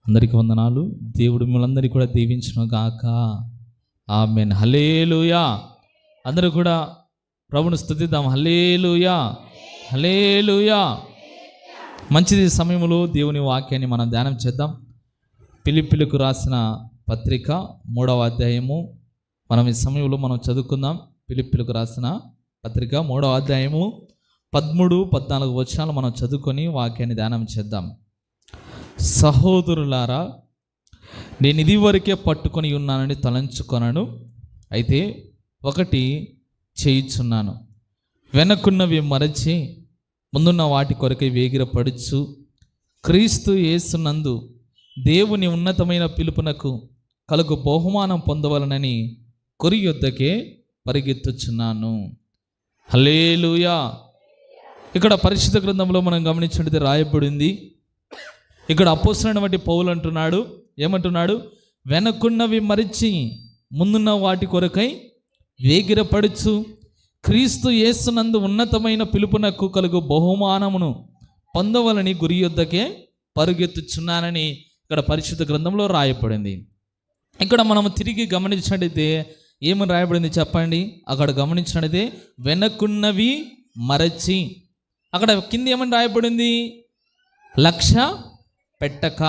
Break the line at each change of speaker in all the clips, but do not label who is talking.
అందరికీ వందనాలు. దేవుడు మిమ్మల్ందరికీ కూడా దీవించును గాక. ఆమేన్. హల్లెలూయా. అందరూ కూడా ప్రభుని స్తుతిద్దాం. హల్లెలూయా, హల్లెలూయా. మంచిది. సమయంలో దేవుని వాక్యాన్ని మనం ధ్యానం చేద్దాం. ఫిలిప్పీలకు రాసిన పత్రిక 3వ అధ్యాయము మనం ఈ సమయంలో మనం చదువుకుందాం. ఫిలిప్పీలకు రాసిన పత్రిక 3వ అధ్యాయము 13-14 వచనాలు మనం చదువుకొని వాక్యాన్ని ధ్యానం చేద్దాం. సహోదరులారా, నేను ఇది వరకే పట్టుకొని ఉన్నానని తలంచుకొనను, అయితే ఒకటి చేయుచున్నాను, వెనక్కున్నవి మరచి ముందున్న వాటి కొరకై వేగిరపడుచు క్రీస్తు యేసునందు దేవుని ఉన్నతమైన పిలుపునకు కలుగు బహుమానం పొందవలనని కొరి యొద్దకే పరిగెత్తుచున్నాను. హల్లెలూయా. ఇక్కడ పరిశుద్ధ గ్రంథంలో మనం గమనించినట్లయితే రాయబడింది. ఇక్కడ అపోస్తలుడైన పౌలు అంటున్నాడు, ఏమంటున్నాడు? వెనక్కున్నవి మరిచి ముందున్న వాటి కొరకై వేగిరపడుచు క్రీస్తు యేసునందు ఉన్నతమైన పిలుపునకు కలుగు బహుమానమును పొందవలని గురి యొద్దకే పరుగెత్తుచున్నానని ఇక్కడ పరిశుద్ధ గ్రంథంలో రాయబడింది. ఇక్కడ మనము తిరిగి గమనించినట్టయితే ఏమని రాయబడింది చెప్పండి? అక్కడ గమనించినట్టయితే వెనక్కున్నవి మరచి, అక్కడ కింద ఏమని రాయబడింది? లక్ష్య పెట్టక.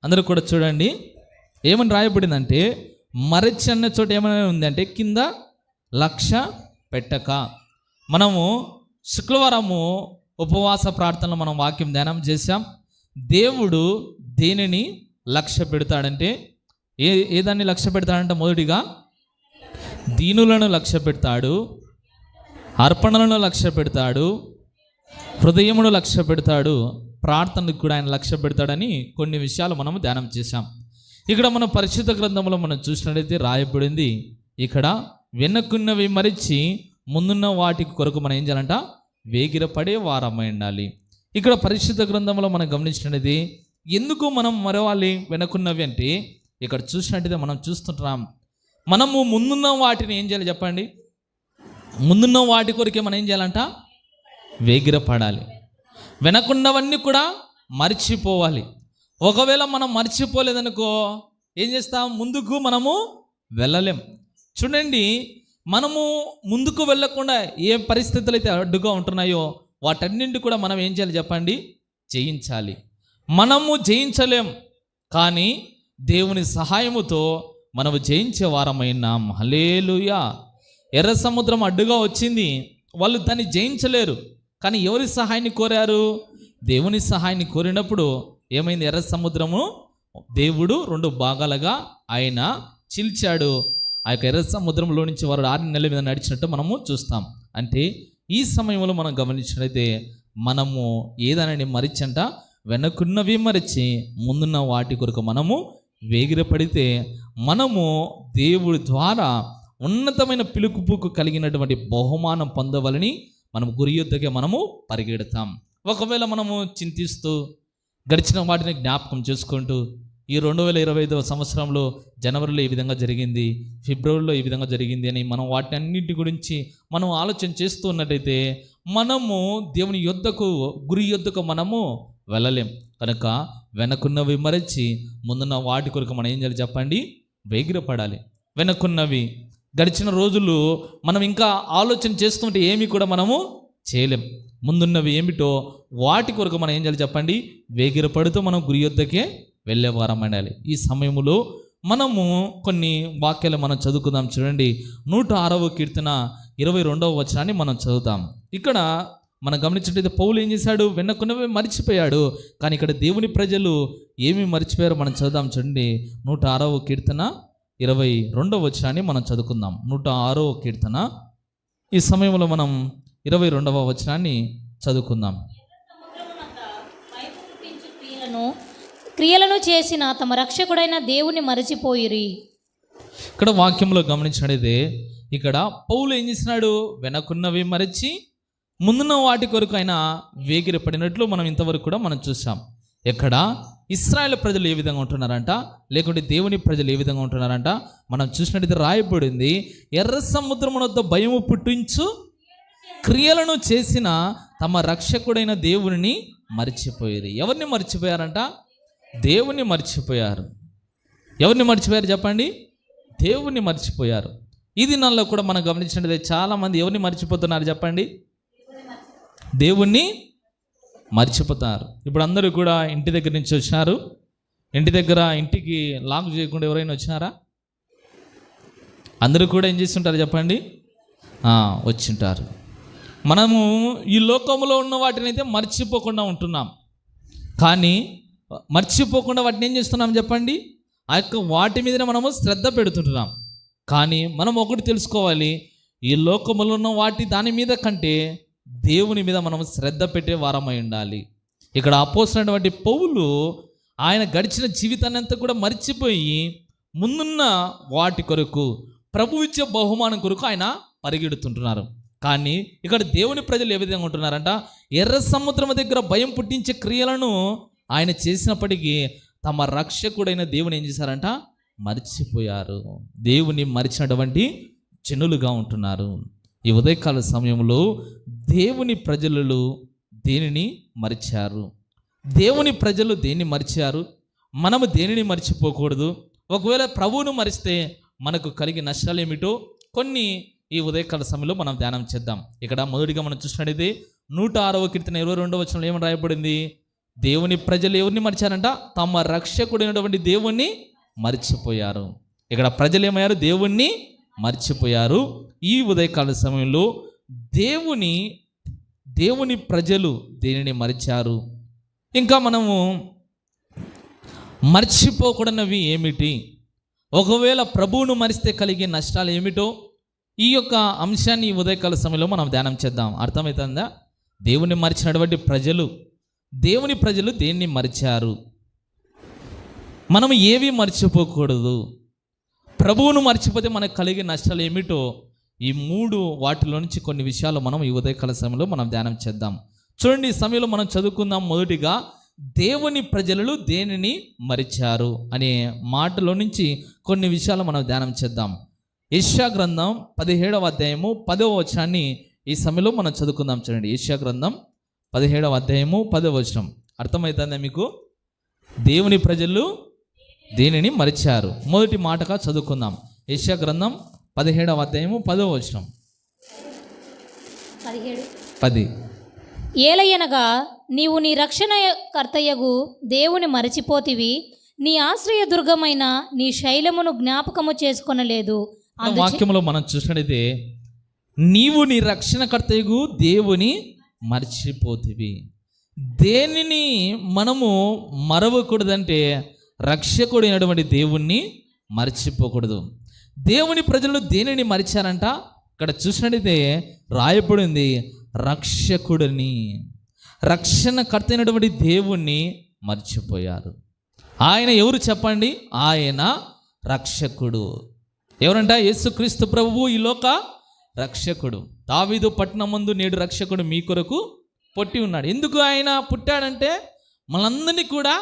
అందరూ కూడా చూడండి, ఏమని రాయబడిందంటే మరచి అన్న చోట ఏమైనా ఉందంటే కింద లక్ష్య పెట్టక. మనము శుక్రవారము ఉపవాస ప్రార్థనలో మనం వాక్యం ధ్యానం చేశాం. దేవుడు దేనిని లక్ష్య పెడతాడంటే ఏదాన్ని లక్ష్య పెడతాడంటే మొదటిగా దీనులను లక్ష్య పెడతాడు, అర్పణలను లక్ష్య పెడతాడు, హృదయమును లక్ష్య పెడతాడు, ప్రార్థనకు కూడా ఆయన లక్ష్య పెడతాడని కొన్ని విషయాలు మనము ధ్యానం చేశాం. ఇక్కడ మనం పరిశుద్ధ గ్రంథంలో మనం చూసినట్లయితే రాయబడింది, ఇక్కడ వెనక్కున్నవి మరిచి ముందున్న వాటి కొరకు మనం ఏం చేయాలంట? వేగిరపడే వారమై ఉండాలి. ఇక్కడ పరిశుద్ధ గ్రంథంలో మనం గమనించినది ఎందుకు మనం మరవాలి వెనక్కున్నవి అంటే, ఇక్కడ చూసినట్టయితే మనం చూస్తుంటున్నాం, మనము ముందున్న వాటిని ఏం చేయాలి చెప్పండి? ముందున్న వాటి కొరకే మనం ఏం చేయాలంట? వేగిరపడాలి. వెనకున్నవన్నీ కూడా మర్చిపోవాలి. ఒకవేళ మనం మర్చిపోలేదనుకో ఏం చేస్తాం? ముందుకు మనము వెళ్ళలేం. చూడండి, మనము ముందుకు వెళ్ళకుండా ఏ పరిస్థితులు అయితే అడ్డుగా ఉంటున్నాయో వాటన్నింటి కూడా మనం ఏం చేయాలి చెప్పండి? జయించాలి. మనము జయించలేం, కానీ దేవుని సహాయముతో మనము జయించే వారమైనాం. హల్లెలూయా. ఎర్ర సముద్రం అడ్డుగా వచ్చింది, వాళ్ళు దాన్ని జయించలేరు, కానీ ఎవరి సహాయాన్ని కోరారు? దేవుని సహాయాన్ని కోరినప్పుడు ఏమైంది? ఎర్ర సముద్రము దేవుడు 2 భాగాలుగా ఆయన చీల్చాడు. ఆ యొక్క ఎర్ర సముద్రంలో నుంచి వారు 6 నెలల మీద నడిచినట్టు మనము చూస్తాం. అంటే ఈ సమయంలో మనం గమనించినట్లయితే మనము ఏదైనా మరిచంట వెనక్కున్నవి మరిచి ముందున్న వాటి కొరకు మనము వేగిరపడితే మనము దేవుడి ద్వారా ఉన్నతమైన పిలుపుకు కలిగినటువంటి బహుమానం పొందవలని మనం గురి యొద్దకే మనము పరిగెడతాం. ఒకవేళ మనము చింతిస్తూ గడిచిన వాటిని జ్ఞాపకం చేసుకుంటూ ఈ 2025వ సంవత్సరంలో జనవరిలో ఈ విధంగా జరిగింది, ఫిబ్రవరిలో ఈ విధంగా జరిగింది అని మనం వాటి అన్నింటి గురించి మనం ఆలోచన చేస్తూ ఉన్నట్టయితే మనము దేవుని యొద్దకు గురి యొద్దకు మనము వెళ్ళలేం. కనుక వెనకున్నవి మరచి ముందున్న వాటి కొరకు మనం ఏం చేయాలి చెప్పండి? వేగిరపడాలి. వెనకున్నవి గడిచిన రోజులు మనం ఇంకా ఆలోచన చేస్తుంటే ఏమి కూడా మనము చేయలేం. ముందున్నవి ఏమిటో వాటి కొరకు మనం ఏం చేయాలి చెప్పండి? వేగిరపడుతూ మనం గురి యొద్దకే వెళ్ళే వారం అనాలి. ఈ సమయంలో మనము కొన్ని వాక్యాలు మనం చదువుకుందాం. చూడండి, 106వ కీర్తన 22వ వచనాన్ని మనం చదువుతాం. ఇక్కడ మనం గమనించినట్లయితే పౌలు ఏం చేశాడు? వెనక్కున్నవి మర్చిపోయాడు, కానీ ఇక్కడ దేవుని ప్రజలు ఏమి మర్చిపోయారో మనం చదువుదాం. చూడండి, 106వ కీర్తన 22వ వచనాన్ని మనం చదువుకుందాం. 106వ కీర్తన ఈ సమయంలో మనం 22వ వచనాన్ని చదువుకుందాం.
క్రియలను చేసిన తమ రక్షకుడైన దేవుని మరచిపోయిరి.
ఇక్కడ వాక్యంలో గమనించినట్లయితే ఇక్కడ పౌలు ఏం చేసినాడు? వెనకున్నవి మరచి ముందున్న వాటి కొరకు ఆయన వేగిరపడినట్లు మనం ఇంతవరకు కూడా మనం చూసాం. ఎక్కడ ఇశ్రాయేలు ప్రజలు ఏ విధంగా ఉంటున్నారంట, లేకుంటే దేవుని ప్రజలు ఏ విధంగా ఉంటున్నారంట మనం చూసినట్టయితే రాయబడింది, ఎర్ర సముద్రము వద్ద భయము పుట్టించు క్రియలను చేసిన తమ రక్షకుడైన దేవుని మర్చిపోయారు. ఎవరిని మర్చిపోయారంట? దేవుణ్ణి మర్చిపోయారు. ఎవరిని మర్చిపోయారు చెప్పండి? దేవుణ్ణి మర్చిపోయారు. ఈ దినాల్లో కూడా మనం గమనించినట్లయితే చాలామంది ఎవరిని మర్చిపోతున్నారు చెప్పండి? దేవుణ్ణి మర్చిపోతారు. ఇప్పుడు అందరూ కూడా ఇంటి దగ్గర నుంచి వచ్చినారు. ఇంటికి లాక్ చేయకుండా ఎవరైనా వచ్చినారా? అందరూ కూడా ఏం చేస్తుంటారు చెప్పండి? వచ్చింటారు. మనము ఈ లోకంలో ఉన్న వాటిని అయితే మర్చిపోకుండా ఉంటున్నాం. కానీ మర్చిపోకుండా వాటిని ఏం చేస్తున్నాం చెప్పండి? ఆ యొక్క వాటి మీద మనము శ్రద్ధ పెడుతుంటున్నాం. కానీ మనం ఒకటి తెలుసుకోవాలి, ఈ లోకములో ఉన్న దాని మీద కంటే దేవుని మీద మనం శ్రద్ధ పెట్టే వారమై ఉండాలి. ఇక్కడ అపోస్తలుడైనటువంటి పౌలు ఆయన గడిచిన జీవితాన్ని అంతా కూడా మర్చిపోయి ముందున్న వాటి కొరకు, ప్రభు ఇచ్చే బహుమానం కొరకు ఆయన పరిగెడుతుంటున్నారు. కానీ ఇక్కడ దేవుని ప్రజలు ఏ విధంగా ఉంటున్నారంట? ఎర్ర సముద్రం దగ్గర భయం పుట్టించే క్రియలను ఆయన చేసినప్పటికీ తమ రక్షకుడైన దేవుని ఏం చేశారంట? మర్చిపోయారు. దేవుని మరిచినటువంటి జనులుగా ఉంటున్నారు. ఈ ఉదయకాల సమయంలో దేవుని ప్రజలు దేనిని మరిచారు? దేవుని ప్రజలు దేన్ని మరిచారు? మనము దేనిని మర్చిపోకూడదు. ఒకవేళ ప్రభువును మరిస్తే మనకు కలిగే నష్టాలు ఏమిటో కొన్ని ఈ ఉదయకాల సమయంలో మనం ధ్యానం చేద్దాం. ఇక్కడ మొదటిగా మనం చూసినట్లయితే 106వ కీర్తన 22వ వచనంలో ఏమని రాయబడింది? దేవుని ప్రజలు ఎవరిని మరిచారంట? తమ రక్షకుడైనటువంటి దేవుణ్ణి మర్చిపోయారు. ఇక్కడ ప్రజలు ఏమయ్యారు? దేవుణ్ణి మర్చిపోయారు. ఈ ఉదయకాల సమయంలో దేవుని ప్రజలు దేనిని మరిచారు? ఇంకా మనము మర్చిపోకూడనివి ఏమిటి? ఒకవేళ ప్రభువును మరిస్తే కలిగే నష్టాలు ఏమిటో ఈ యొక్క అంశాన్ని ఈ ఉదయకాల సమయంలో మనం ధ్యానం చేద్దాం. అర్థమవుతుందా? దేవుని మరిచినటువంటి దేవుని ప్రజలు దేన్ని మరిచారు? మనం ఏవి మర్చిపోకూడదు? ప్రభువును మర్చిపోతే మనకు కలిగే నష్టాలు ఏమిటో ఈ 3 వాటిలో నుంచి కొన్ని విషయాలు మనం ఈ ఉదయకాల సమయంలో మనం ధ్యానం చేద్దాం. చూడండి, ఈ సమయంలో మనం చదువుకుందాం. మొదటిగా దేవుని ప్రజలు దేనిని మరిచారు అనే మాటలో నుంచి కొన్ని విషయాలు మనం ధ్యానం చేద్దాం. యెషయా గ్రంథం 17వ అధ్యాయము 10వ వచనాన్ని ఈ సమయంలో మనం చదువుకుందాం. చూడండి, యెషయా గ్రంథం 17వ అధ్యాయము 10వ వచనం. అర్థమవుతుందా మీకు? దేవుని ప్రజలు దేనిని మరిచారు. మొదటి మాటగా చదువుకుందాం. యెషయా గ్రంథం 17వ అధ్యాయము 10వ వచనం. 10.
ఏలయనగా నీవు నీ రక్షణ కర్తయ్యగు దేవుని మరచిపోతివి, నీ ఆశ్రయ దుర్గమైన నీ శైలమును జ్ఞాపకము చేసుకొనలేదు.
వాక్యంలో మనం చూసినట్లయితే నీవు నీ రక్షణకర్తయగు దేవుని మర్చిపోతివి. దేనిని మనము మరవకూడదంటే రక్షకుడైనటువంటి దేవుణ్ణి మర్చిపోకూడదు. దేవుని ప్రజలు దేనిని మరిచారంట? ఇక్కడ చూసినట్లయితే రాయబడింది రక్షకుడిని, రక్షణకర్త అయినటువంటి దేవుణ్ణి మర్చిపోయారు. ఆయన ఎవరు చెప్పండి? ఆయన రక్షకుడు. ఎవరంట? యేసుక్రీస్తు ప్రభువు ఈ లోక రక్షకుడు. దావీదు పట్టణమందు నేడు రక్షకుడు మీ కొరకు పుట్టి ఉన్నాడు. ఎందుకు ఆయన పుట్టాడంటే మనందరినీ కూడా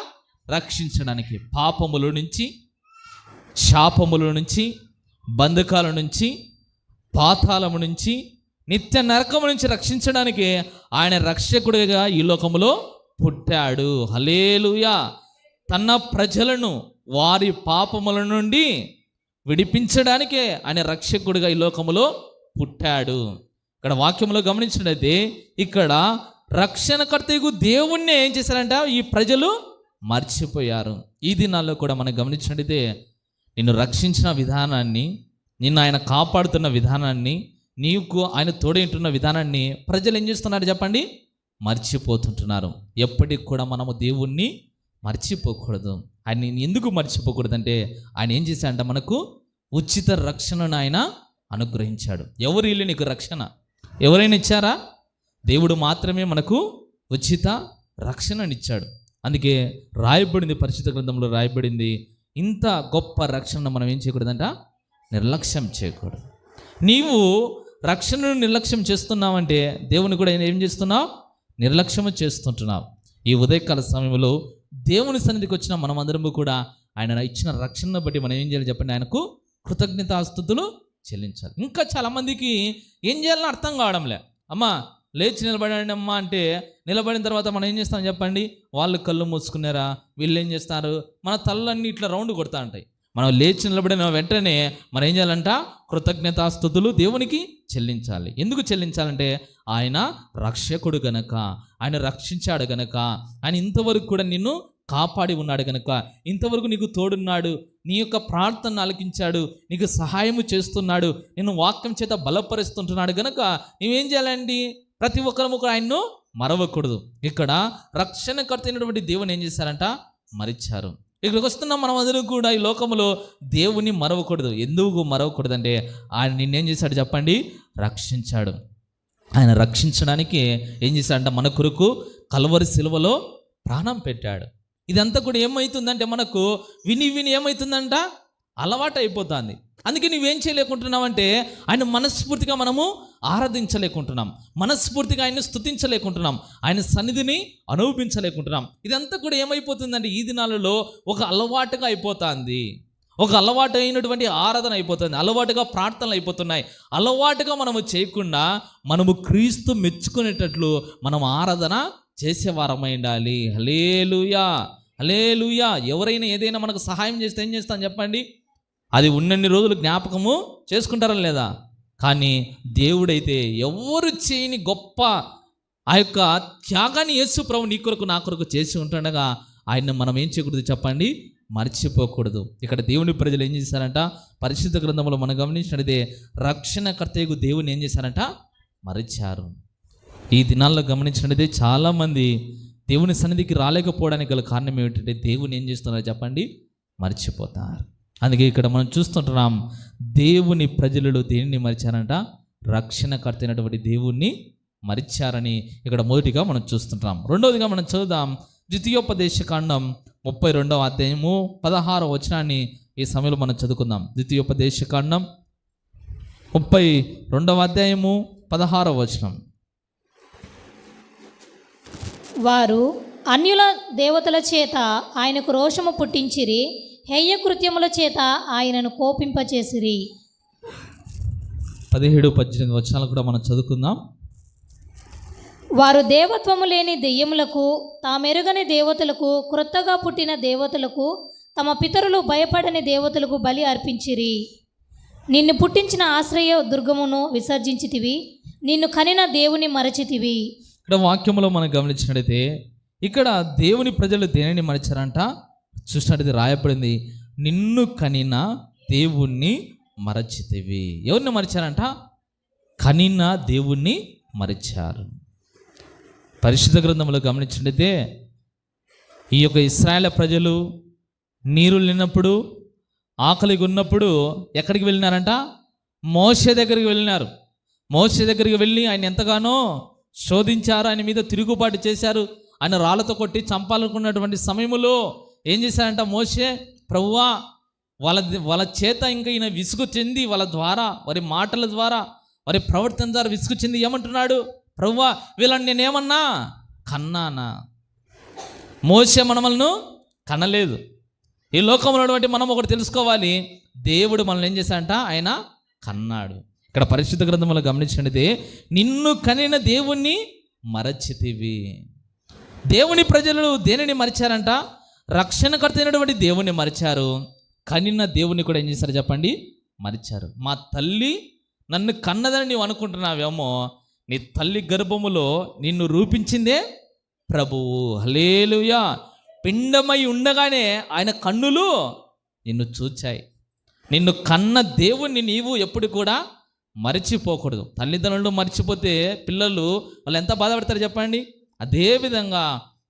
రక్షించడానికి, పాపముల నుంచి, శాపముల నుంచి, బంధకాల నుంచి, పాతాళము నుంచి, నిత్య నరకము నుంచి రక్షించడానికి ఆయన రక్షకుడిగా ఈ లోకములో పుట్టాడు. హల్లెలూయా. తన ప్రజలను వారి పాపముల నుండి విడిపించడానికే ఆయన రక్షకుడిగా ఈ లోకములో పుట్టాడు. ఇక్కడ వాక్యంలో గమనించినట్లయితే ఇక్కడ రక్షణకర్తకు దేవుణ్ణి ఏం చేశారంట? ఈ ప్రజలు మర్చిపోయారు. ఈ దినాల్లో కూడా మనం గమనించినట్లయితే నిన్ను రక్షించిన విధానాన్ని, నిన్ను ఆయన కాపాడుతున్న విధానాన్ని, నీకు ఆయన తోడేంటున్న విధానాన్ని ప్రజలు ఏం చేస్తున్నారు చెప్పండి? మర్చిపోతుంటున్నారు. ఎప్పటికి కూడా మనము దేవుణ్ణి మర్చిపోకూడదు. ఆయన ఎందుకు మర్చిపోకూడదు అంటే ఆయన ఏం చేశాడంట? మనకు ఉచిత రక్షణను ఆయన అనుగ్రహించాడు. ఎవరు వీళ్ళు నీకు రక్షణ? ఎవరైనా ఇచ్చారా? దేవుడు మాత్రమే మనకు ఉచిత రక్షణనిచ్చాడు. అందుకే రాయబడింది, పరిశుద్ధ గ్రంథంలో రాయబడింది, ఇంత గొప్ప రక్షణను మనం ఏం చేయకూడదంట? నిర్లక్ష్యం చేయకూడదు. నీవు రక్షణను నిర్లక్ష్యం చేస్తున్నావంటే దేవుని కూడా ఏం చేస్తున్నావు? నిర్లక్ష్యము చేస్తుంటున్నావు. ఈ ఉదయకాల సమయంలో దేవుని సన్నిధికి వచ్చిన మనమందరము కూడా ఆయన ఇచ్చిన రక్షణను బట్టి మనం ఏం చేయాలి చెప్పండి? ఆయనకు కృతజ్ఞతాస్తుతులు చెల్లించాలి. ఇంకా చాలామందికి ఏం చేయాలని అర్థం కావడంలే. అమ్మా లేచి నిలబడండి అమ్మా అంటే నిలబడిన తర్వాత మనం ఏం చేస్తాం చెప్పండి? వాళ్ళు కళ్ళు మూసుకున్నారా, వీళ్ళు ఏం చేస్తారు? మన తలలన్నీ ఇట్లా రౌండ్ కొడతా ఉంటాయి. మనం లేచి నిలబడిన వెంటనే మనం ఏం చేయాలంట? కృతజ్ఞతాస్తుతులు దేవునికి చెల్లించాలి. ఎందుకు చెల్లించాలంటే ఆయన రక్షకుడు గనక, ఆయన రక్షించాడు గనక, ఆయన ఇంతవరకు కూడా నిన్ను కాపాడి ఉన్నాడు గనక, ఇంతవరకు నీకు తోడున్నాడు, నీ యొక్క ప్రార్థన ఆలకించాడు, నీకు సహాయము చేస్తున్నాడు, నిన్ను వాక్యం చేత బలపరుస్తుంటున్నాడు గనక నువ్వేం చేయాలండి? ప్రతి ఒక్కరము కూడా ఆయన్ను మరవకూడదు. ఇక్కడ రక్షణకర్త అయినటువంటి దేవుని ఏం చేశారంట? మరిచారు. ఇక్కడికి వస్తున్నాం మనం అందరూ కూడా ఈ లోకంలో దేవుని మరవకూడదు. ఎందుకు మరవకూడదు అంటే ఆయన నిన్నేం చేశాడు చెప్పండి? రక్షించాడు. ఆయన రక్షించడానికి ఏం చేశాడంట? మన కొరకు కల్వరి సిలువలో ప్రాణం పెట్టాడు. ఇదంతా కూడా ఏమవుతుందంటే మనకు విని విని ఏమవుతుందంట? అలవాటు అయిపోతుంది. అందుకే నువ్వేం చేయలేకుంటున్నావంటే ఆయన మనస్ఫూర్తిగా మనము ఆరాధించలేకుంటున్నాం, మనస్ఫూర్తిగా ఆయన్ని స్తుతించలేకుంటున్నాం, ఆయన సన్నిధిని అనుభవించలేకుంటున్నాం. ఇదంతా కూడా ఏమైపోతుందంటే ఈ దినాలలో ఒక అలవాటుగా అయిపోతుంది, ఒక అలవాటు అయినటువంటి ఆరాధన అయిపోతుంది, అలవాటుగా ప్రార్థనలు అయిపోతున్నాయి. అలవాటుగా మనము చేయకుండా మనము క్రీస్తు మెచ్చుకునేటట్లు మనం ఆరాధన చేసేవారమై ఉండాలి. హల్లెలూయా, హల్లెలూయా. ఎవరైనా ఏదైనా మనకు సహాయం చేస్తే ఏం చేస్తాం చెప్పండి? అది ఉన్నన్ని రోజులు జ్ఞాపకము చేసుకుంటారా లేదా? కానీ దేవుడైతే ఎవరు చేయని గొప్ప ఆ యొక్క త్యాగాన్ని యేసు ప్రభు నీ కొరకు నా కొరకు చేసి ఉంటుండగా ఆయన మనం ఏం చేయకూడదు చెప్పండి? మర్చిపోకూడదు. ఇక్కడ దేవుని ప్రజలు ఏం చేశారంట? పరిశుద్ధ గ్రంథంలో మనం గమనించినట్లయితే రక్షణకర్తయ్యకు దేవుని ఏం చేశారంట? మరిచారు. ఈ దినాల్లో గమనించినట్లయితే చాలామంది దేవుని సన్నిధికి రాలేకపోవడానికి గల కారణం ఏమిటంటే దేవుని ఏం చేస్తున్నారో చెప్పండి? మర్చిపోతారు. అందుకే ఇక్కడ మనం చూస్తుంటున్నాం దేవుని ప్రజలు దేనిని మరిచారంట? రక్షణకర్త అయినటువంటి దేవుణ్ణి మరిచారని ఇక్కడ మొదటిగా మనం చూస్తుంటాం. రెండవదిగా మనం చదువుదాం ద్వితీయోపదేశకాండం 32వ అధ్యాయము 16వ వచనాన్ని ఈ సమయంలో మనం చదువుకుందాం. ద్వితీయోపదేశకాండం 32వ అధ్యాయము 16వ వచనం.
వారు అన్యుల దేవతల చేత ఆయనకు రోషము పుట్టించిరి, హేయ కృత్యముల చేత ఆయనను కోపింపచేసిరి. 17-18
వచనాలు కూడా మనం చదువుకుందాం.
వారు దేవత్వము లేని దెయ్యములకు, తామెరుగని దేవతలకు, క్రొత్తగా పుట్టిన దేవతలకు, తమ పితరులు భయపడని దేవతలకు బలి అర్పించిరి. నిన్ను పుట్టించిన ఆశ్రయ దుర్గమును విసర్జించితివి, నిన్ను కనిన దేవుని మరచితివి.
ఇక్కడ వాక్యంలో మనం గమనించినట్లయితే ఇక్కడ దేవుని ప్రజలు దేనిని మరిచారంట? చూసినట్లయితే రాయబడింది, నిన్ను కనిన దేవుణ్ణి మరచితివి. ఎవరిని మరిచారంట? కనిన దేవుణ్ణి మరిచారు. పరిశుద్ధ గ్రంథంలో గమనించినట్లయితే ఈ యొక్క ఇశ్రాయేలు ప్రజలు నీరు లేనప్పుడు, ఆకలిగా ఉన్నప్పుడు ఎక్కడికి వెళ్ళినారంట? మోషే దగ్గరికి వెళ్ళినారు. మోషే దగ్గరికి వెళ్ళి ఆయన ఎంతగానో శోధించారు, ఆయన మీద తిరుగుబాటు చేశారు, ఆయన రాళ్ళతో కొట్టి చంపాలనుకున్నటువంటి సమయంలో ఏం చేశారంట? మోషే, ప్రభువా వాళ్ళ చేత ఇంకా ఈయన విసుగు చెంది, వాళ్ళ ద్వారా, వారి మాటల ద్వారా, వారి ప్రవర్తన ద్వారా విసుగు చెంది ఏమంటున్నాడు? ప్రభువా వీళ్ళని నేనేమన్నా కన్నానా? మోషే మనమలను కనలేదు. ఈ లోకంలో ఉన్నటువంటి మనం ఒకటి తెలుసుకోవాలి, దేవుడు మనల్ని ఏం చేశాడంట? ఆయన కన్నాడు. ఇక్కడ పరిశుద్ధ గ్రంథంలో గమనించినట్లయితే నిన్ను కనిన దేవుణ్ణి మరచితివి. దేవుని ప్రజలు దేనిని మరిచారంట? రక్షణకర్త అయినటువంటి దేవుణ్ణి మరిచారు. కనిన దేవుని కూడా ఏం చేశారు చెప్పండి? మరిచారు. మా తల్లి నన్ను కన్నదని నీవు అనుకుంటున్నావేమో, నీ తల్లి గర్భములో నిన్ను రూపించిందే ప్రభువు. హల్లెలూయా. పిండమై ఉండగానే ఆయన కన్నులు నిన్ను చూచాయి. నిన్ను కన్న దేవుణ్ణి నీవు ఎప్పుడు కూడా మరిచిపోకూడదు. తల్లిదండ్రులు మర్చిపోతే పిల్లలు వాళ్ళు ఎంత బాధపడతారు చెప్పండి? అదేవిధంగా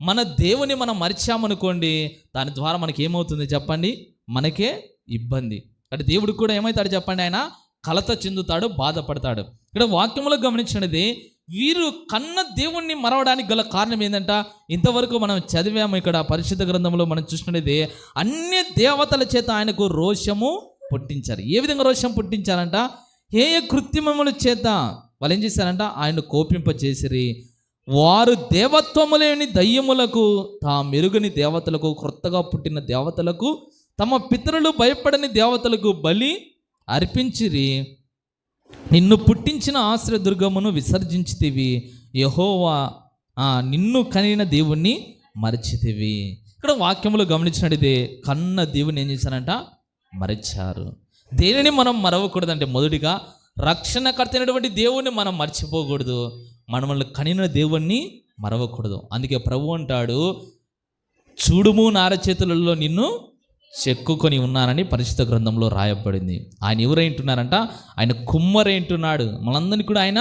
మన దేవుని మనం మరిచామనుకోండి, దాని ద్వారా మనకి ఏమవుతుంది చెప్పండి? మనకే ఇబ్బంది. అంటే దేవుడికి కూడా ఏమవుతాడు చెప్పండి? ఆయన కలత చెందుతాడు, బాధపడతాడు. ఇక్కడ వాక్యంలో గమనించినది వీరు కన్న దేవుణ్ణి మరవడానికి గల కారణం ఏంటంట? ఇంతవరకు మనం చదివాము ఇక్కడ పరిశుద్ధ గ్రంథంలో మనం చూసినది, అన్ని దేవతల చేత ఆయనకు రోషము పుట్టించారు. ఏ విధంగా రోషం పుట్టించారంట? హేయ కృత్రిమముల చేత వాళ్ళు ఏం చేశారంట? ఆయన కోపింపచేసిరి. వారు దేవత్వము లేని దయ్యములకు, తామెరుగని దేవతలకు, క్రొత్తగా పుట్టిన దేవతలకు, తమ పితరులు భయపడని దేవతలకు బలి అర్పించిరి. నిన్ను పుట్టించిన ఆశ్రయ దుర్గమును విసర్జించితివి, యెహోవా నిన్ను కనిన దేవుణ్ణి మరిచితివి. ఇక్కడ వాక్యములు గమనించినట్టయితే కన్న దేవుని ఏం చేశారంట? మరిచారు. దేనిని మనం మరవకూడదంటే మొదటిగా రక్షణకర్త అయినటువంటి దేవుణ్ణి మనం మర్చిపోకూడదు, మనల్ని కనిన దేవుణ్ణి మరవకూడదు. అందుకే ప్రభు అంటాడు, చూడుము నార చేతులలో నిన్ను చెక్కుకొని ఉన్నానని పరిశుద్ధ గ్రంథంలో రాయబడింది. ఆయన ఎవరైంటున్నారంట? ఆయన కుమ్మరైంటున్నాడు. మనందరినీ కూడా ఆయన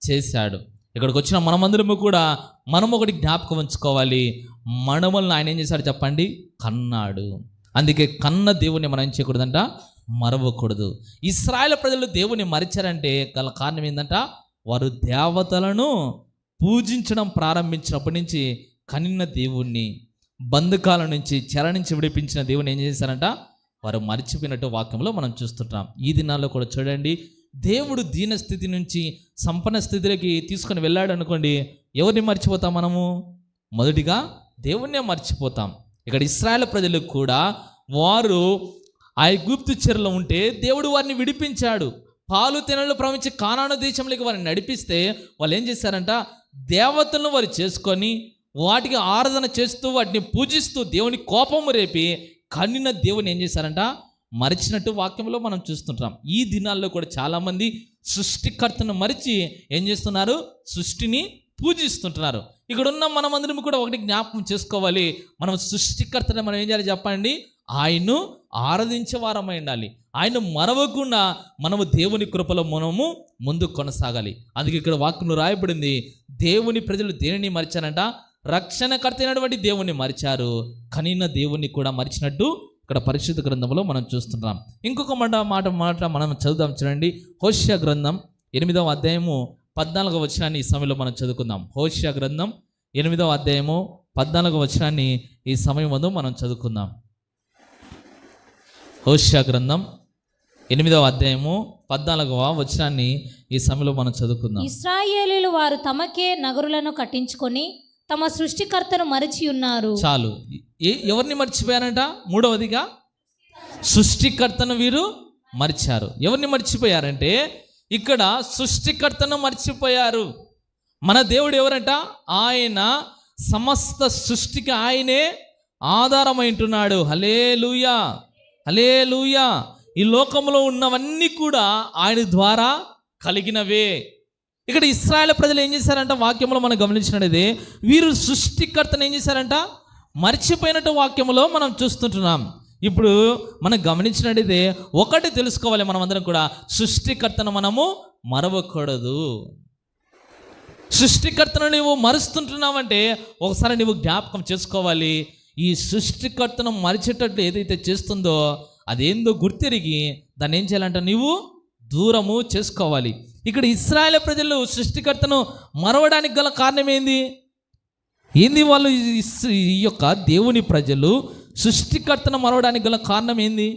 చేశాడు. ఇక్కడికి వచ్చిన మనమందరము కూడా మనం ఒకటి జ్ఞాపకం ఉంచుకోవాలి, మనమల్ని ఆయన ఏం చేశాడు చెప్పండి? కన్నాడు. అందుకే కన్న దేవుణ్ణి మనం ఏం చేయకూడదంట? మరవకూడదు. ఇశ్రాయేలు ప్రజలు దేవుని మరిచారంటే గల కారణం ఏంటంట? వారు దేవతలను పూజించడం ప్రారంభించినప్పటి నుంచి కనిన దేవుణ్ణి, బంధకాల నుంచి, చెర నుంచి విడిపించిన దేవుని ఏం చేశారంట? వారు మరిచిపోయినట్టు వాక్యంలో మనం చూస్తుంటాం. ఈ దినాల్లో కూడా చూడండి, దేవుడు దీన స్థితి నుంచి సంపన్న స్థితిలోకి తీసుకొని వెళ్ళాడు అనుకోండి, ఎవరిని మర్చిపోతాం మనము? మొదటిగా దేవుణ్ణే మర్చిపోతాం. ఇక్కడ ఇశ్రాయేలు ప్రజలకు కూడా వారు ఐగుప్తు చెరలో ఉంటే దేవుడు వారిని విడిపించాడు. పాలు తేనెలు ప్రవహించి కానాను దేశంలోకి వారిని నడిపిస్తే వాళ్ళు ఏం చేశారంట? దేవతలను వారు చేసుకొని వాటికి ఆరాధన చేస్తూ వాటిని పూజిస్తూ దేవుని కోపము రేపి కన్నిన దేవుని ఏం చేశారంట? మరిచినట్టు వాక్యంలో మనం చూస్తుంటాం. ఈ దినాల్లో కూడా చాలామంది సృష్టికర్తను మరిచి ఏం చేస్తున్నారు? సృష్టిని పూజిస్తుంటున్నారు. ఇక్కడ ఉన్న మనమందరం కూడా ఒకటి జ్ఞాపకం చేసుకోవాలి, మనం సృష్టికర్తను మనం ఏం చేయాలి చెప్పండి? ఆయన్ను ఆరాధించే వారమై ఉండాలి. ఆయన మరవకుండా మనము దేవుని కృపలో మనము ముందు కొనసాగాలి. అందుకే ఇక్కడ వాక్యంలో రాయబడింది, దేవుని ప్రజలు దేనిని మరిచారంట? రక్షణకర్త అయినటువంటి దేవుణ్ణి మరిచారు, కనిన దేవుణ్ణి కూడా మరిచినట్టు ఇక్కడ పరిశుద్ధ గ్రంథంలో మనం చూస్తున్నాం. ఇంకొక మాట మనం చదువుదాం. చూడండి, హోషేయ గ్రంథం 8వ అధ్యాయము 14వ వచనాన్ని ఈ సమయంలో మనం చదువుకుందాం. హోషేయ గ్రంథం 8వ అధ్యాయము 14వ వచనాన్ని ఈ సమయం ముందు మనం చదువుకుందాం. హోషేయ గ్రంథం 8వ అధ్యాయము 14వ వచనాన్ని ఈ సమయంలో మనం చదువుకుందాం.
ఇశ్రాయేలీయులు వారు తమకే నగరులను కట్టించుకొని తమ సృష్టికర్తను మరిచి ఉన్నారు.
చాలు. ఎవరిని మర్చిపోయారంట? మూడవదిగా సృష్టికర్తను వీరు మరిచారు. ఎవరిని మర్చిపోయారంటే ఇక్కడ సృష్టికర్తను మర్చిపోయారు. మన దేవుడు ఎవరంట? ఆయన సమస్త సృష్టికి ఆయనే ఆధారమైంటున్నాడు. హల్లెలూయా, హల్లెలూయా. ఈ లోకంలో ఉన్నవన్నీ కూడా ఆయన ద్వారా కలిగినవే. ఇక్కడ ఇశ్రాయేలు ప్రజలు ఏం చేశారంట? వాక్యంలో మనం గమనించినది, వీరు సృష్టికర్తను ఏం చేశారంట? మర్చిపోయినట్టు వాక్యంలో మనం చూస్తుంటున్నాం. ఇప్పుడు మనం గమనించినది ఒకటి తెలుసుకోవాలి, మనం అందరం కూడా సృష్టికర్తను మనము మరవకూడదు. సృష్టికర్తను నువ్వు మరుస్తుంటున్నావంటే ఒకసారి నువ్వు జ్ఞాపకం చేసుకోవాలి, ఈ సృష్టికర్తను మరిచేటట్లు ఏదైతే చేస్తుందో అదేందో గుర్తిరిగి దాన్ని ఏం చేయాలంట? నువ్వు దూరము చేసుకోవాలి. ఇక్కడ ఇశ్రాయేలు ప్రజలు సృష్టికర్తను మరవడానికి గల కారణం ఏంది? వాళ్ళు ఈ యొక్క దేవుని ప్రజలు సృష్టికర్తను మరవడానికి గల కారణం ఏంది?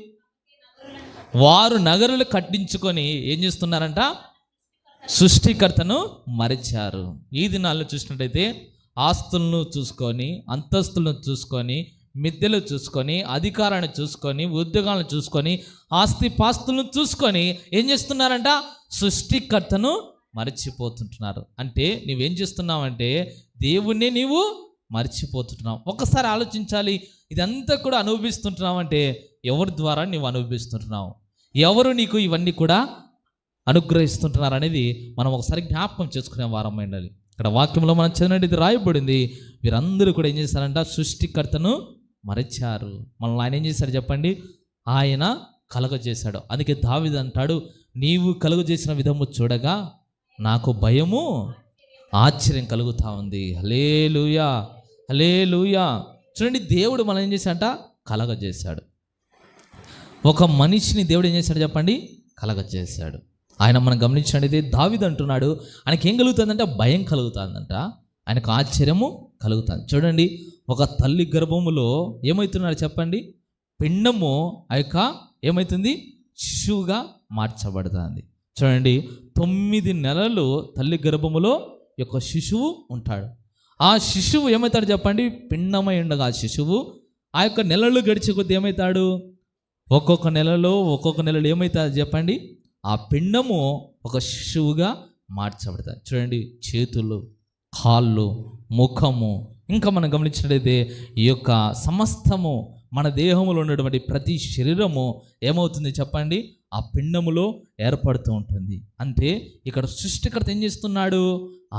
వారు నగరులు కట్టించుకొని ఏం చేస్తున్నారంట? సృష్టికర్తను మరిచారు. ఈ దినాల్లో చూసినట్టయితే ఆస్తులను చూసుకొని, అంతస్తులను చూసుకొని, మిద్దెలు చూసుకొని, అధికారాన్ని చూసుకొని, ఉద్యోగాలను చూసుకొని, ఆస్తి పాస్తులను చూసుకొని ఏం చేస్తున్నారంట? సృష్టికర్తను మర్చిపోతుంటున్నారు. అంటే నువ్వేం చేస్తున్నావంటే దేవుణ్ణి నీవు మర్చిపోతుంటున్నావు. ఒకసారి ఆలోచించాలి, ఇదంతా కూడా అనుభవిస్తుంటున్నావంటే ఎవరి ద్వారా నువ్వు అనుభవిస్తుంటున్నావు? ఎవరు నీకు ఇవన్నీ కూడా అనుగ్రహిస్తుంటున్నారు అనేది మనం ఒకసారి జ్ఞాపకం చేసుకునే వారం ఉండాలి. ఇక్కడ వాక్యంలో మనం చదివినది రాయబడింది, వీరందరూ కూడా ఏం చేశారంట? సృష్టికర్తను మరచారు. మనల్ని ఆయన ఏం చేశాడు చెప్పండి? ఆయన కలుగజేశాడు. అందుకే దావీదు అంటాడు, నీవు కలుగజేసిన విధము చూడగా నాకు భయము ఆశ్చర్యం కలుగుతా ఉంది. హల్లెలూయా, హల్లెలూయా. చూడండి, దేవుడు మనం ఏం చేశాడంట? కలగజేశాడు. ఒక మనిషిని దేవుడు ఏం చేశాడు చెప్పండి? కలగజేశాడు. ఆయన మనం గమనించినట్టయితే దావీదు అంటున్నాడు, ఆయనకి ఏం కలుగుతుందంటే భయం కలుగుతుందంట, ఆయనకు ఆశ్చర్యము కలుగుతుంది. చూడండి, ఒక తల్లి గర్భములో ఏమవుతున్నాడు చెప్పండి? పిండము ఆ యొక్క ఏమవుతుంది? శిశువుగా మార్చబడుతుంది. చూడండి, 9 నెలలు తల్లి గర్భములో యొక్క శిశువు ఉంటాడు. ఆ శిశువు ఏమవుతాడు చెప్పండి? పిండమై ఉండగా ఆ శిశువు ఆ యొక్క నెలలు గడిచే కొద్ది ఏమవుతాడు? ఒక్కొక్క నెలలో ఏమవుతుంది చెప్పండి? ఆ పిండము ఒక శిశువుగా మార్చబడతాయి. చూడండి, చేతులు, కాళ్ళు, ముఖము, ఇంకా మనం గమనించినట్లయితే ఈ యొక్క సమస్తము మన దేహంలో ఉన్నటువంటి ప్రతి శరీరము ఏమవుతుంది చెప్పండి, ఆ పిండములో ఏర్పడుతూ ఉంటుంది. అంటే ఇక్కడ సృష్టికర్త ఏం చేస్తున్నాడు,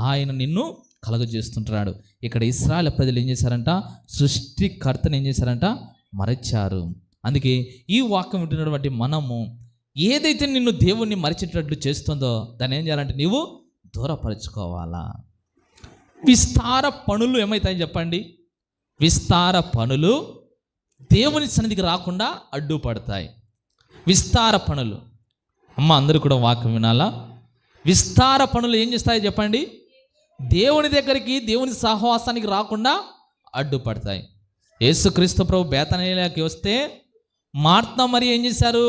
ఆయన నిన్ను కలగజేస్తుంటున్నాడు. ఇక్కడ ఇశ్రాయేలు ప్రజలు ఏం చేశారంట, సృష్టికర్తను ఏం చేశారంట, మరచారు. అందుకే ఈ వాక్యం వింటున్నటువంటి మనము ఏదైతే నిన్ను దేవుణ్ణి మరిచేటట్లు చేస్తుందో దాన్ని ఏం చేయాలంటే నీవు దూరపరచుకోవాలా. విస్తార పనులు ఏమవుతాయని చెప్పండి, విస్తార పనులు దేవుని సన్నిధికి రాకుండా అడ్డుపడతాయి. విస్తార పనులు, అమ్మ అందరూ కూడా వాక్యం వినాలా. విస్తార పనులు ఏం చేస్తాయో చెప్పండి, దేవుని దగ్గరికి, దేవుని సహవాసానికి రాకుండా అడ్డుపడతాయి. యేసుక్రీస్తు ప్రభు బేతనీయులకి వస్తే మార్త మరి ఏం చేశారు,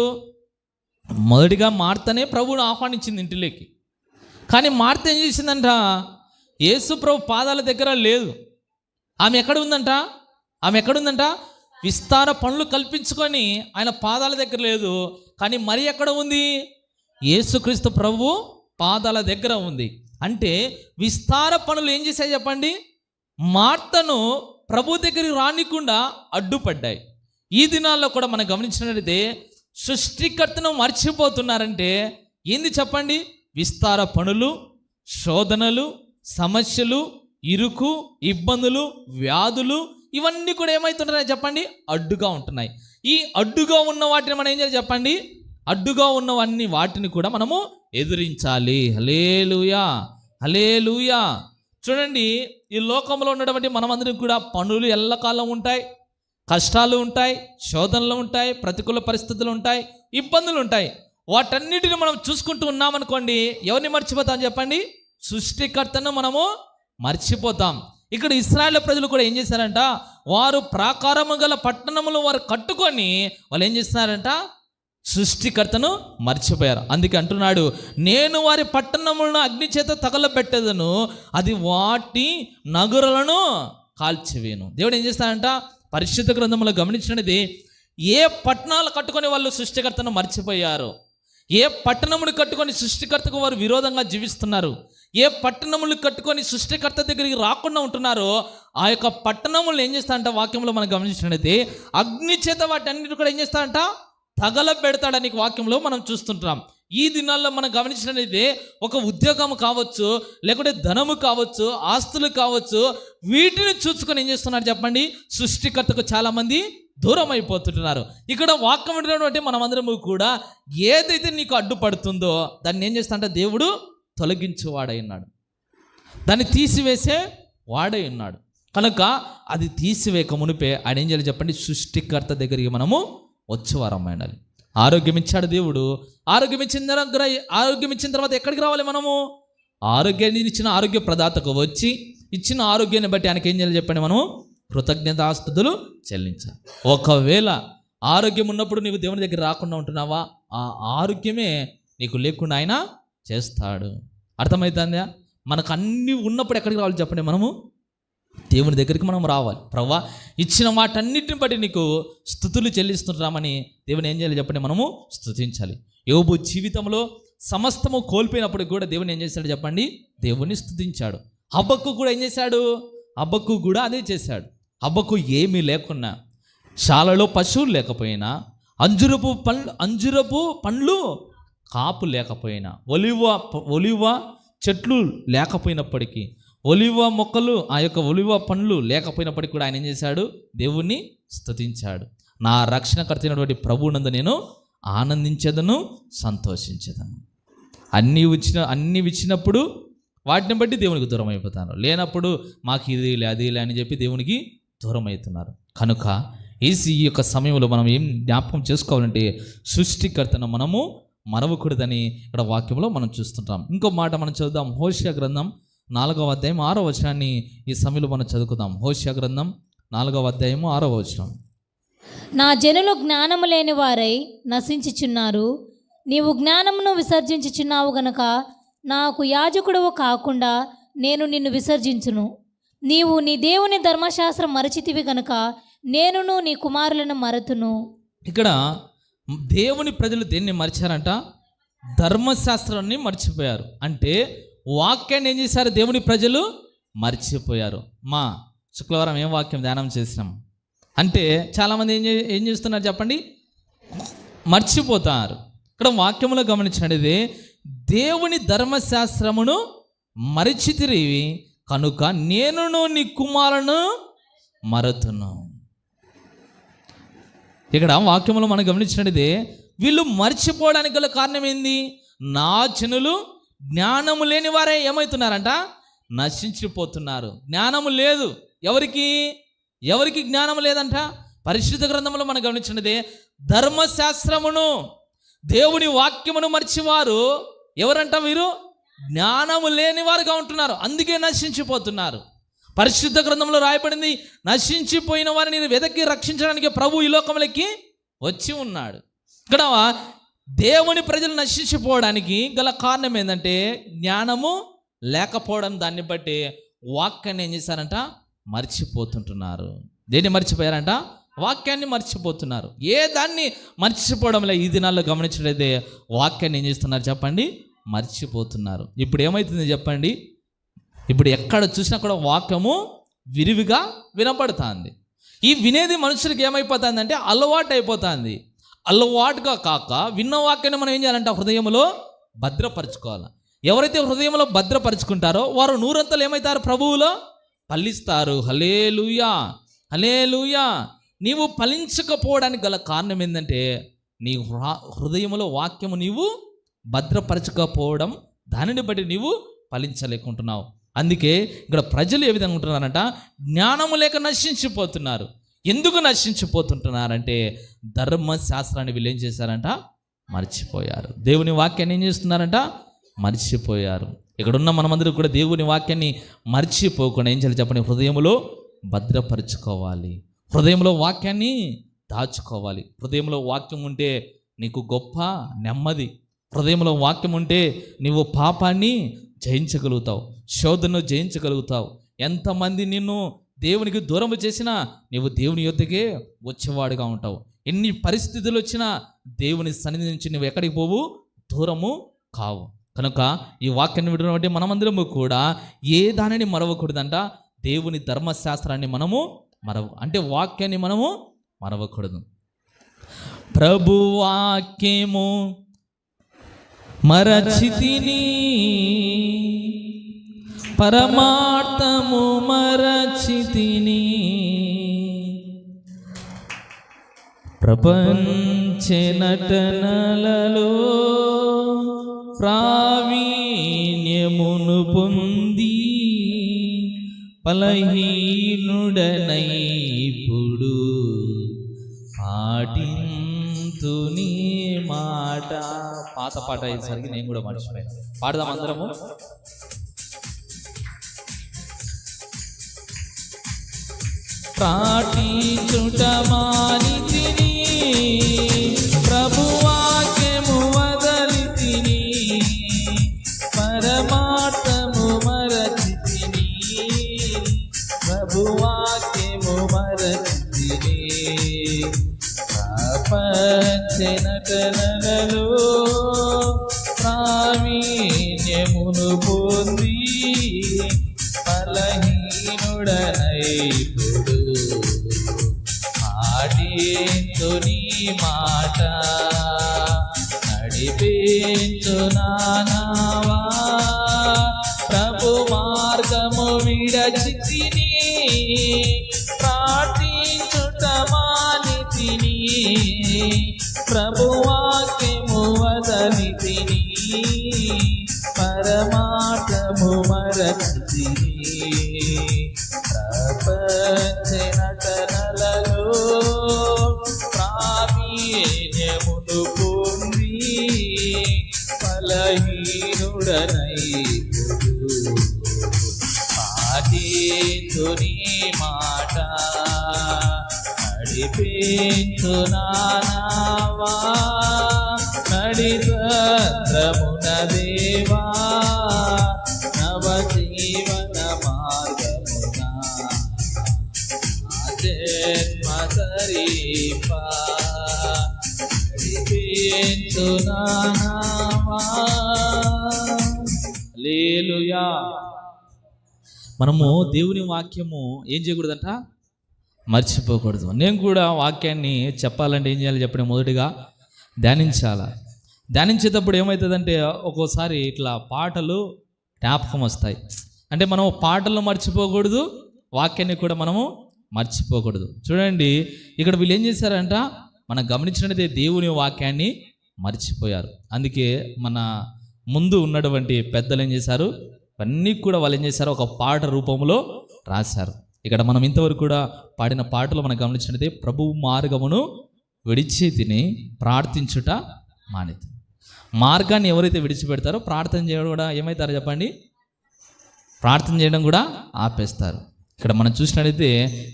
మొదటిగా మార్తనే ప్రభువును ఆహ్వానించింది ఇంటిలోకి. కానీ మార్త ఏం చేసిందంట, యేసు ప్రభు పాదాల దగ్గర లేదు. ఆమె ఎక్కడుందంట, విస్తార పనులు కల్పించుకొని ఆయన పాదాల దగ్గర లేదు. కానీ మరి ఎక్కడ ఉంది, యేసుక్రీస్తు ప్రభు పాదాల దగ్గర ఉంది. అంటే విస్తార పనులు ఏం చేశాయి చెప్పండి, మార్తను ప్రభు దగ్గరికి రానికుండా అడ్డుపడ్డాయి. ఈ దినాల్లో కూడా మనం గమనించినట్లయితే సృష్టికర్తను మర్చిపోతున్నారంటే ఏంది చెప్పండి, విస్తార పనులు, శోధనలు, సమస్యలు, ఇరుకు, ఇబ్బందులు, వ్యాధులు, ఇవన్నీ కూడా ఏమవుతుంటున్నాయి చెప్పండి, అడ్డుగా ఉంటున్నాయి. ఈ అడ్డుగా ఉన్న వాటిని మనం ఏం చేయాలి చెప్పండి, అడ్డుగా ఉన్నవన్నీ వాటిని కూడా మనము ఎదిరించాలి. హల్లెలూయా, హల్లెలూయా. చూడండి, ఈ లోకంలో ఉన్నటువంటి మనమందరం కూడా పనులు ఎల్లకాలం ఉంటాయి, కష్టాలు ఉంటాయి, శోధనలు ఉంటాయి, ప్రతికూల పరిస్థితులు ఉంటాయి, ఇబ్బందులు ఉంటాయి. వాటన్నిటిని మనం చూసుకుంటూ ఉన్నామనుకోండి, ఎవరిని మర్చిపోతాం చెప్పండి, సృష్టికర్తను మనము మర్చిపోతాం. ఇక్కడ ఇశ్రాయేలు ప్రజలు కూడా ఏం చేశారంట, వారు ప్రాకారము గల పట్టణములు వారు కట్టుకొని వాళ్ళు ఏం చేస్తున్నారంట, సృష్టికర్తను మర్చిపోయారు. అందుకే అంటున్నాడు, నేను వారి పట్టణములను అగ్ని చేత తగలబెట్టేదను, అది వాటి నగరులను కాల్చివేను. దేవుడు ఏం చేస్తాడంట, పరిశుద్ధ గ్రంథంలో గమనించినది, ఏ పట్టణాలు కట్టుకొని వాళ్ళు సృష్టికర్తను మర్చిపోయారు, ఏ పట్టణములు కట్టుకొని సృష్టికర్తకు వారు విరోధంగా జీవిస్తున్నారు, ఏ పట్టణములు కట్టుకొని సృష్టికర్త దగ్గరికి రాకుండా ఉంటున్నారో ఆ యొక్క పట్టణములు ఏం చేస్తాడంట, వాక్యంలో మనం గమనించినట్లయితే అగ్ని చేత వాటి అన్నిటి కూడా ఏం చేస్తాడంట, తగలబెడతాడని వాక్యంలో మనం చూస్తుంటాం. ఈ దినాల్లో మనం గమనించినట్లయితే ఒక ఉద్యోగం కావచ్చు, లేకుంటే ధనము కావచ్చు, ఆస్తులు కావచ్చు, వీటిని చూసుకొని ఏం చేస్తున్నారు చెప్పండి, సృష్టికర్తకు చాలామంది దూరం అయిపోతుంటున్నారు. ఇక్కడ వాక్యం వింటున్నటువంటి మనమందరము కూడా ఏదైతే నీకు అడ్డుపడుతుందో దాన్ని ఏం చేస్తాడంటే దేవుడు తొలగించేవాడై ఉన్నాడు, దాన్ని తీసివేసే వాడై ఉన్నాడు. కనుక అది తీసివేయక మునిపే ఆయన ఏం చేయాలి చెప్పండి, సృష్టికర్త దగ్గరికి మనము వచ్చేవారం ఉండాలి. ఆరోగ్యం ఇచ్చాడు దేవుడు, ఆరోగ్యం ఇచ్చిన తర్వాత ఎక్కడికి రావాలి మనము, ఆరోగ్యాన్ని ఇచ్చిన ఆరోగ్య ప్రదాతకు వచ్చి ఇచ్చిన ఆరోగ్యాన్ని బట్టి ఆయనకి ఏం చేయాలి చెప్పండి, మనము కృతజ్ఞతాస్తుతులు చెల్లించాలి. ఒకవేళ ఆరోగ్యం ఉన్నప్పుడు నీవు దేవుని దగ్గర రాకుండా ఉంటున్నావా, ఆ ఆరోగ్యమే నీకు లేకుండా ఆయన చేస్తాడు. అర్థమవుతుందా? మనకు అన్నీ ఉన్నప్పుడు ఎక్కడికి రావాలి చెప్పండి, మనము దేవుని దగ్గరికి మనం రావాలి. ప్రభువా ఇచ్చిన వాటన్నిటిని బట్టి నీకు స్తుతులు చెల్లిస్తున్నామని దేవుని ఏం చేయాలి చెప్పండి, మనము స్తుతించాలి. యోబు జీవితంలో సమస్తము కోల్పోయినప్పుడు కూడా దేవుని ఏం చేశాడు చెప్పండి, దేవుని స్తుతించాడు. హబక్కు కూడా ఏం చేశాడు, హబక్కు కూడా అదే చేశాడు. హబక్కు ఏమీ లేకున్నా, శాలలో పశువులు లేకపోయినా, అంజురపు పండ్లు కాపు లేకపోయినా, ఒలివ చెట్లు లేకపోయినప్పటికీ, ఒలివ మొక్కలు, ఆ యొక్క ఒలివ పండ్లు లేకపోయినప్పటికీ కూడా ఆయన ఏం చేశాడు, దేవుణ్ణి స్తుతించాడు. నా రక్షణకర్త అయినటువంటి ప్రభువునందు నేను ఆనందించేదను, సంతోషించేదను. అన్నీ ఇచ్చినప్పుడు వాటిని బట్టి దేవునికి దూరం అయిపోతాను, లేనప్పుడు మాకు ఇది లే అది లే అని చెప్పి దేవునికి దూరం అవుతున్నారు. కనుక ఈ యొక్క సమయంలో మనం ఏం జ్ఞాపకం చేసుకోవాలంటే సృష్టికర్తను మనము మరవకూడదని ఇక్కడ వాక్యంలో మనం చూస్తుంటాం. ఇంకో మాట మనం చదువుదాం, హోషేయ గ్రంథం 4వ అధ్యాయం 6వ వచనాన్ని ఈ సమయంలో మనం చదువుకుందాం. హోషేయ గ్రంథం 4వ అధ్యాయం 6వ వచనం.
నా జనులు జ్ఞానము లేని వారై నశించుచున్నారు, నీవు జ్ఞానమును విసర్జించుచున్నావు గనక నాకు యాజకుడవు కాకుండా నేను నిన్ను విసర్జించును. నీవు నీ దేవుని ధర్మశాస్త్రం మరచితివి గనక నేనును నీ కుమారులను మరతును.
ఇక్కడ దేవుని ప్రజలు దేన్ని మర్చారంట, ధర్మశాస్త్రాన్ని మర్చిపోయారు. అంటే వాక్యాన్ని ఏం చేశారు దేవుని ప్రజలు మర్చిపోయారు. శుక్రవారం ఏం వాక్యం ధ్యానం చేసినాం అంటే చాలామంది ఏం చేస్తున్నారు చెప్పండి, మర్చిపోతారు. ఇక్కడ వాక్యములో గమనించండి, దేవుని ధర్మశాస్త్రమును మరిచితిరి కనుక నేనును నీ కుమారును మరతును. ఇక్కడ వాక్యములో మనం గమనించినది, వీళ్ళు మర్చిపోవడానికి గల కారణం ఏంది? నా జనులు జ్ఞానము లేని వారే ఏమవుతున్నారంట, నశించిపోతున్నారు. జ్ఞానము లేదు. ఎవరికి జ్ఞానం లేదంట? పరిశుద్ధ గ్రంథంలో మనం గమనించినదే, ధర్మశాస్త్రమును దేవుని వాక్యమును మర్చివారు ఎవరంట? వీరు జ్ఞానము లేని వారుగా ఉంటున్నారు, అందుకే నశించిపోతున్నారు. పరిశుద్ధ గ్రంథంలో రాయబడింది, నశించిపోయిన వారిని వెదకి రక్షించడానికి ప్రభు ఈ లోకంలోకి వచ్చి ఉన్నాడు. ఇక్కడ దేవుని ప్రజలు నశించిపోవడానికి గల కారణం ఏంటంటే జ్ఞానము లేకపోవడం. దాన్ని బట్టి వాక్యాన్ని ఏం చేశారంట, మర్చిపోతుంటున్నారు. దేన్ని మర్చిపోయారంట? వాక్యాన్ని మర్చిపోతున్నారు. ఏ దాన్ని మర్చిపోవడంలో ఈ దినాల్లో గమనించలేదే, వాక్యాన్ని ఏం చేస్తున్నారు చెప్పండి, మర్చిపోతున్నారు. ఇప్పుడు ఏమవుతుంది చెప్పండి, ఇప్పుడు ఎక్కడ చూసినా కూడా వాక్యము విరివిగా వినపడుతుంది. ఈ వినేది మనుషులకు ఏమైపోతుంది అంటే అలవాటు అయిపోతుంది. అలవాటుగా కాక విన్న వాక్యాన్ని మనం ఏం చేయాలంటే హృదయంలో భద్రపరచుకోవాలి. ఎవరైతే హృదయంలో భద్రపరుచుకుంటారో వారు నూరంతలు ఏమవుతారు, ప్రభువులో ఫలిస్తారు. హల్లెలూయా, హల్లెలూయా. నీవు ఫలించకపోవడానికి గల కారణం ఏంటంటే నీ హృదయంలో వాక్యము నీవు భద్రపరచకపోవడం, దానిని బట్టి నీవు ఫలించలేకుంటున్నావు. అందుకే ఇక్కడ ప్రజలు ఏ విధంగా ఉంటున్నారంట, జ్ఞానము లేక నశించిపోతున్నారు. ఎందుకు నశించిపోతుంటున్నారంటే ధర్మశాస్త్రాన్ని వీళ్ళు ఏం చేశారంట, మర్చిపోయారు. దేవుని వాక్యాన్ని ఏం చేస్తున్నారంట, మర్చిపోయారు. ఇక్కడున్న మనమందరూ కూడా దేవుని వాక్యాన్ని మర్చిపోకుండా ఏం చేయాలి చెప్పండి, హృదయంలో భద్రపరచుకోవాలి. హృదయంలో వాక్యాన్ని దాచుకోవాలి. హృదయంలో వాక్యం ఉంటే నీకు గొప్ప నెమ్మది. హృదయంలో వాక్యం ఉంటే నీవు పాపాన్ని జయించగలుగుతావు, శోధనను జయించగలుగుతావు. ఎంతమంది నిన్ను దేవునికి దూరం చేసినా నీవు దేవుని యొద్దకే వచ్చేవాడుగా ఉంటావు. ఎన్ని పరిస్థితులు వచ్చినా దేవుని సన్నిధి నుంచి నువ్వు ఎక్కడికి పోవు, దూరము కావు. కనుక ఈ వాక్యాన్ని వినడం అంటే మనమందరము కూడా ఏ దానిని మరవకూడదంట, దేవుని ధర్మశాస్త్రాన్ని మనము అంటే వాక్యాన్ని మనము మరవకూడదు. ప్రభు వాక్యము మరచితిని, పరమార్థము మరచితిని, ప్రపంచ నటనలలో ప్రావీణ్యమును పొంది బలహీనుడనైపుడు పాటింతుని మాట. పాత పాట అయ్యేసరికి నేను కూడా మర్చిపోయాను. పాడదాం అందరము. పాటించుట మానితిని, ప్రభువాక్యము వదలితిని, పరమార్థము మరచితిని, ప్రభువాక్యము మరచితిని, ప్రపంచ నటనలలో ప్రావీణ్యమును పొంది బలహీనుడనైపుడు పాటింతుని మాట, నడిపించు నానావా, ప్రభు మార్గము విడచితిని, ప్రార్థించుట మానితిని, ప్రభు వాక్యము వదలితిని, పరమార్థము మరచితిని, ప్రపంచ నటనలలో ప్రావీణ్యమును పొంది బలహీనుడనైపుడు పాటింతుని మాట, నడిపించు నానావా, నడిసత్రమున దేవా, నవజీవన మార్గమున జన్మ సరీప, నడిపించు నానావా. హల్లెలూయా. మనము దేవుని వాక్యము ఏం చేయకూడదంట, మర్చిపోకూడదు. నేను కూడా వాక్యాన్ని చెప్పాలంటే ఏం చేయాలి చెప్పండి? మొదటిగా ధ్యానించాలా. ధ్యానించేటప్పుడు ఏమవుతుందంటే ఒక్కోసారి ఇట్లా పాటలు జ్ఞాపకం వస్తాయి. అంటే మనం పాటలను మర్చిపోకూడదు, వాక్యాన్ని కూడా మనము మర్చిపోకూడదు. చూడండి ఇక్కడ వీళ్ళు ఏం చేశారంట, మనం గమనించినట్లయితే దేవుని వాక్యాన్ని మర్చిపోయారు. అందుకే మన ముందు ఉన్నటువంటి పెద్దలు ఏం చేశారు, అన్నీ కూడా వాళ్ళు ఏం చేశారు, ఒక పాట రూపంలో రాశారు. ఇక్కడ మనం ఇంతవరకు కూడా పాడిన పాటలు మనం గమనించినట్లయితే ప్రభువు మార్గమును విడిచి తిని ప్రార్థించుట మానేది. మార్గాన్ని ఎవరైతే విడిచిపెడతారో ప్రార్థన చేయడం కూడా ఏమవుతారో చెప్పండి, ప్రార్థన చేయడం కూడా ఆపేస్తారు. ఇక్కడ మనం చూసినట్లయితే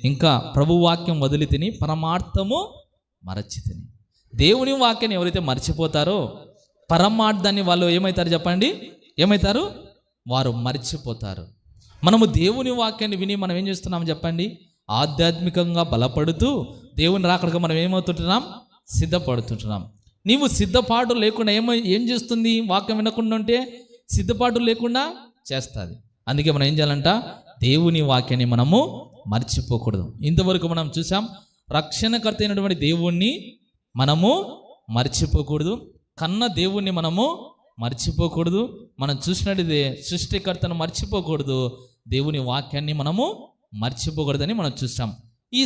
ఇంకా ప్రభు వాక్యం వదిలి తిని పరమార్థము మరచి తిని. దేవుని వాక్యాన్ని ఎవరైతే మర్చిపోతారో పరమార్థాన్ని వాళ్ళు ఏమవుతారు చెప్పండి, ఏమవుతారు, వారు మర్చిపోతారు. మనము దేవుని వాక్యాన్ని విని మనం ఏం చేస్తున్నాం చెప్పండి, ఆధ్యాత్మికంగా బలపడుతూ దేవుని రాకడగా మనం ఏమవుతుంటున్నాం, సిద్ధపడుతుంటున్నాం. నీవు సిద్ధపాటు లేకుండా ఏం చేస్తుంది, వాక్యం వినకుండా ఉంటే సిద్ధపాటు లేకుండా చేస్తుంది. అందుకే మనం ఏం చేయాలంట, దేవుని వాక్యాన్ని మనము మర్చిపోకూడదు. ఇంతవరకు మనం చూసాం, రక్షణకర్త అయినటువంటి దేవుణ్ణి మనము మర్చిపోకూడదు, కన్న దేవుణ్ణి మనము మర్చిపోకూడదు. మనం చూసినట్టు సృష్టికర్తను మర్చిపోకూడదు, దేవుని వాక్యాన్ని మనము మర్చిపోకూడదని మనం చూసాం. ఈ